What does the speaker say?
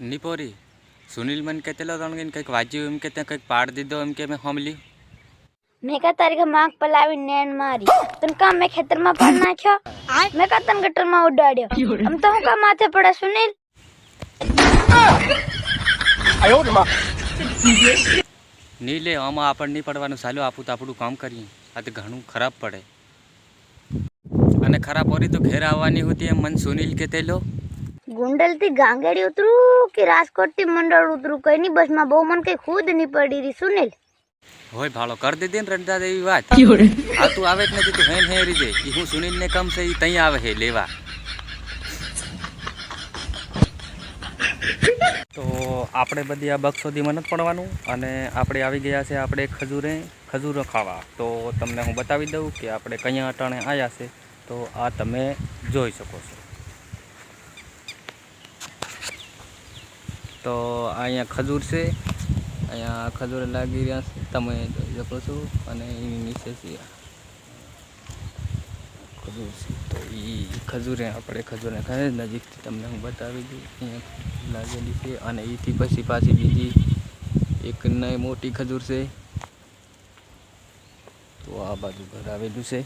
निपोरी सुनील मन कहते लो कई वाज्यू एम कहते कई पाड़ दीदो एम के मैं हमली मैं का तारी का मांग पलावी नैन मारी तन का मैं खेतर में पाड़ नाख्यो मैं का तन गटर में उडाड्यो हम तो का माथे पड़ा सुनील आयो रे मां नीले हम आपण नहीं पड़वानु सालो आपू तो आपड़ू काम करिए आ तो घणू खराब पड़े अने खराब होरी तो घेर आवવાની होती है मन सुनील कहते लो गुंडल थी गांगेड़ी उतरू कि राजकोट थी मंडल उतरू कई नहीं बस में बहु मन कई खुद नहीं पड़ी रही सुनील होय भालो कर दे दिन रंडा देवी बात आ तू आवे नहीं तू हेन हे रीजे ई हूँ सुनील ने कम से तई आवे है लेवा तो આપણે બધી આ બક્ષોદીમાં નથી પડવાનું અને આપણે આવી ગયા છે આપણે ખજૂરો ખાવા તો તમને હું બતાવી દઉં કે આપણે કયા અટાણે આવ્યા છે તો આ તમે જોઈ શકો છો તો અહીંયા ખજૂર છે અહીંયા ખજૂર લાગી રહ્યા છે તમે જોઈ શકો છો અને એની નીચે છે ખજૂર છે તો એ ખજૂરે આપણે ખજૂરને ખાઈ નજીકથી તમને હું બતાવી દઉં અહીંયા લાગેલી છે અને એથી પછી પાછી બીજી એક મોટી ખજૂર છે તો આ બાજુ ઘર આવેલું છે